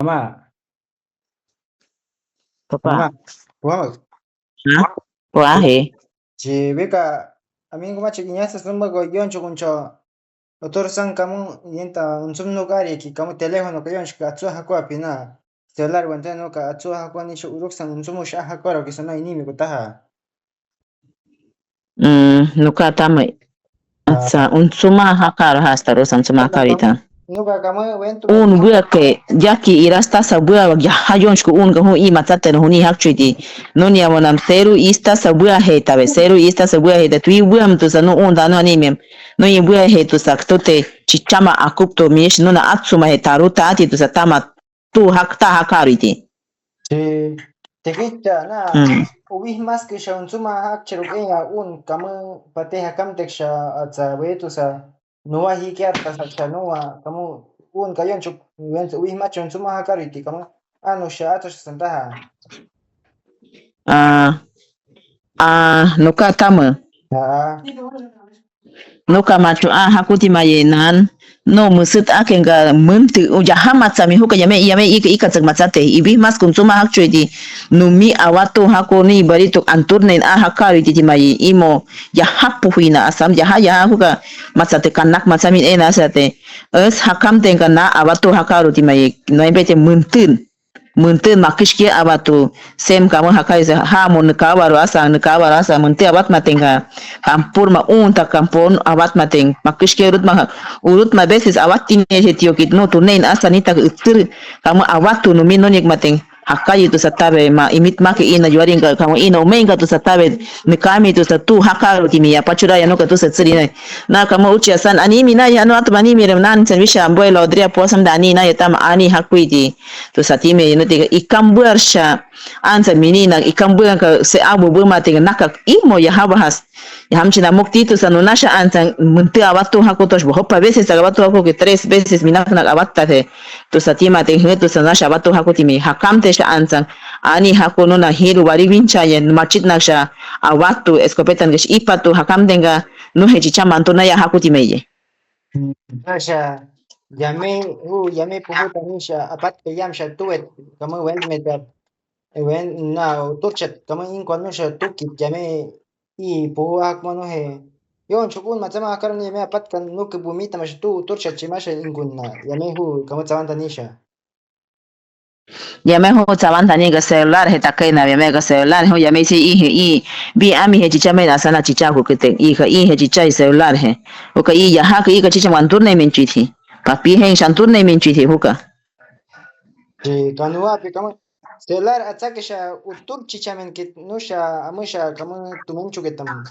Mamá, mamá, Papá, vamos. ¿ah? Guaje. Si beka, amin kuma cikin yasa sun bago yawanci kunco, otor san kamu yenta unsum no gari ki kamu telefono ka yawanci ka atsu hako apina, celular wanta no ka atsu hako ni shu uruk san unsumu sha hako ro kisana ini mi kutaha. Nuka tama Ah, atsa unsuma hakaro hasta rosan suma karita. nuka kamu wentu me Un bua ke jaki irasta sa bua ya hayon shku un gahu I matate no huni hakchiti. No ni amonam seru ista sa bua heta be seru ista sa bua heta tui bua mtu sa no un da no animem. No i bua hetu sa ktote chichama akupto mish no na atsuma hetaru ta ati tu sa tama tu hakta hakariti. si tekita na Mm. ubih mas ke sha unsuma hak cheruk ya un kamu pate hakam tek sha atsa wetu sa nuwa hi kyar ta sa nuwa kamu un kayon chuk wen ubih mas unsuma hakariti kamu anu sha ato sha santaha. Ah, nuka tama. Ah, Nuka machu hakuti mayenan no musut akenga muntu ujaha matsami huka yame ika tsak matsate ibi mas kunsuma hakchudi numi awato hako ni barito anturnen hakari titi mayi imo ya hapu huina asam ya huka matsate kanak matsamin ena sate es hakam tenga na awato hakaru timayi no embete muntun makishke abatu sem kamu hakai ha mon kawaru asa munti abat matenga kampur ma unta kampon abat mateng makishke urut ma beses awat tine hetio kit no tunen asa nita utur kamu awatu no minonik mateng hakai tu satabe ma imit make ina juaring kamu ina umenga tu satabe nikami tu satu hakaru kimi ya pachura ya no ka tu satsiri na kamu uchi asan animi na ya no atmani mirem nan servisha ambuelo odria posam dani na yatama ani hakuiti tu satime no tiga ikan bersha ansa menina ikan buang ka se abu buma tiga naka imo ya habahas ya hamchina mukti tu sanunasha ansa munti abatu hakutos bohopa veces abatu hako que 3 veces minakna abatta te tu satima te tu sanasha abatu hakutimi hakamte sha ansa ani hakuno na hiru bari wincha ya machit naksha abatu escopetan gesh ipatu hakamdenga no hechicha mantuna ya hakutime sha yame puhu tanisha apat ke yam sha tuet kamu wen meter wen na turchat kamu in kwanu sha tukit yame I puhu hak mano he yon chukun matsama akaran yame apat kan nuk bumita mash tu turchat chimasha ingunna yame hu kamu tsawan tanisha. Yame ho tawan tani ga celular he takai na yame ga celular ho yame si i bi ami he chicha me na sana chicha ko kete i he chicha celular he o ka I ya ha ka I ka chicha wan turne min chithi papi he shan turne min chithi ho ka Si kanua pe kamu celular atsake sha utur chichamen kit nusha amusha kamu tumen chuketam.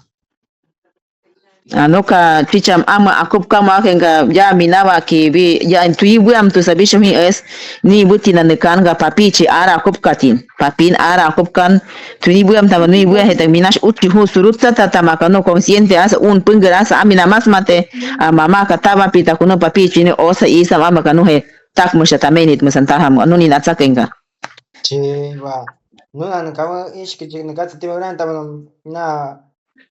anoka chicha ama akup kama kenga ya minawa ki bi ya tuibu am tu sabisho mi es ni buti na nekan ga papi chi ara akup katin papin ara akup kan tuibu am tama ni bu he ta minash uti hu surut ta tama kano consciente asa un pungra asa amina mas mate a mama ka taba pita kuno papi chi ni osa isa mama kano he tak musha tamenit musantaham anu ni natsakenga Si wa nunan kamu ish ke jik nagat ti magran tamam na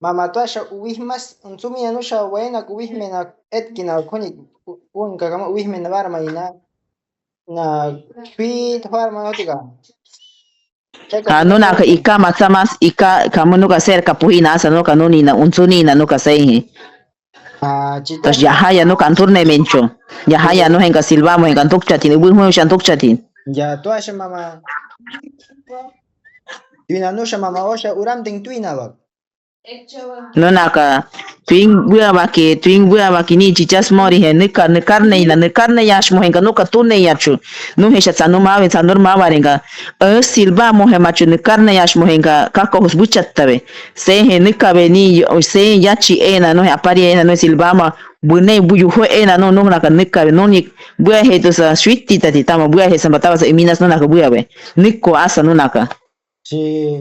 mama to sha uwih mas unsumi anu sha wena uwih mena et kina kuni un ka kamu uwih mena bar maina na tweet har ma hotiga teka anu na ka tinango ika matsamas ika kamu nuka serka puhina asa nuka nuni na unsuni na nuka seihi tas chitasha yahaya no kantur ne mencho yahaya no henga silvamo henga tukchatin ubu hu shan tukchatin ya to asha mama twinanusha mama osha uram ting twinawak no naka twing bua baki ni chichas mori he nikar ne yash mo henga no katune yachu no he shatsa no mawe sanur mawarenga silvamo he machu nikar ne yash mo henga kako husbuchattabe se he nikabe ni se yachi ena no he apari ena no silvama bune buyu ho ena no naka nikabe no ni bua he to sa switi tati tama bua he sambataba sa eminas no naka bua be nikko asa no naka si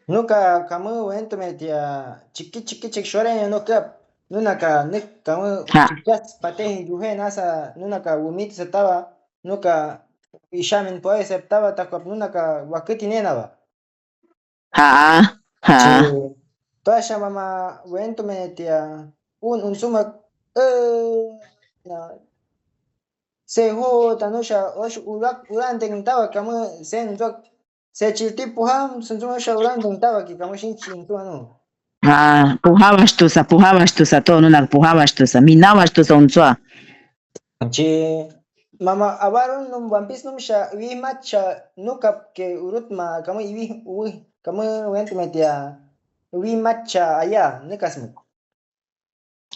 nuka kamu wento metia chiki chiki chik shore nuka nunaka nik kamu ha chichas pate juhe nasa nunaka umit setaba nuka ishamin poe septaba takwap nunaka wakiti nenawa ha si ha toasha mama wento metia un suma na se ho tanusha osh uran tengtawa kama sen jok se chilti puham sunjuma sha uran tengtawa ki kama shin chin tu anu. Puhabashtusa to nunak puhabashtusa minabashtusa untsua. Chi mama abarun num wampis num sha wi matcha nukap ke urutma kama iwi uwi kama went metia wi matcha aya nikasmu.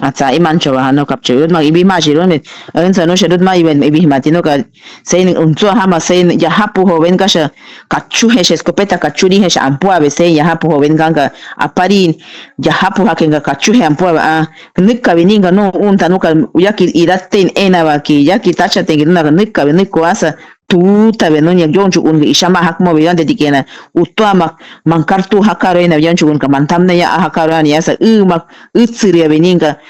Atsa imancho ba no kapche rut mag ibi ma shirun mit unsa no shirut ma iben ibi matino ka sein untsua hama sein ya hapu ho ven kasha kachu he escopeta kachuri he ampu ave sein ya hapu ho ven ganga apari ya hapu hakenga kachu he ampu a nikka vininga no unta no ka yaki iraten ena ba ki yaki tacha tengina nikka veniko asa tuta benonya jonchu un ishama hakmo beyande dikena utwa mankartu hakaro ena jonchu un kamantamna ya hakaro ani asa mak utsiri beninga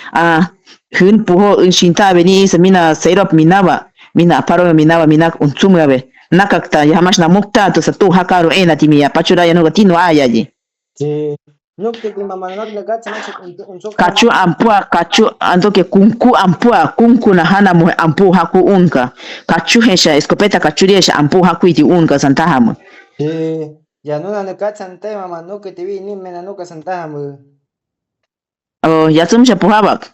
hun puho shinta beni semina serop minaba mina paro minaba minak untsumabe nakakta yamash na mukta to satu hakaro ena timia pachura ya no tino ayaji Chi nukte ki mama nak lagat sama unsok kachu ampua kachu andoke kunku na hana mu ampu haku unka kachu hesha escopeta kachuri hesha ampu haku iti unka santahamu ya no na lagat sante mama nukte vi ni mena nuka santahamu oh yatsum shapuhabak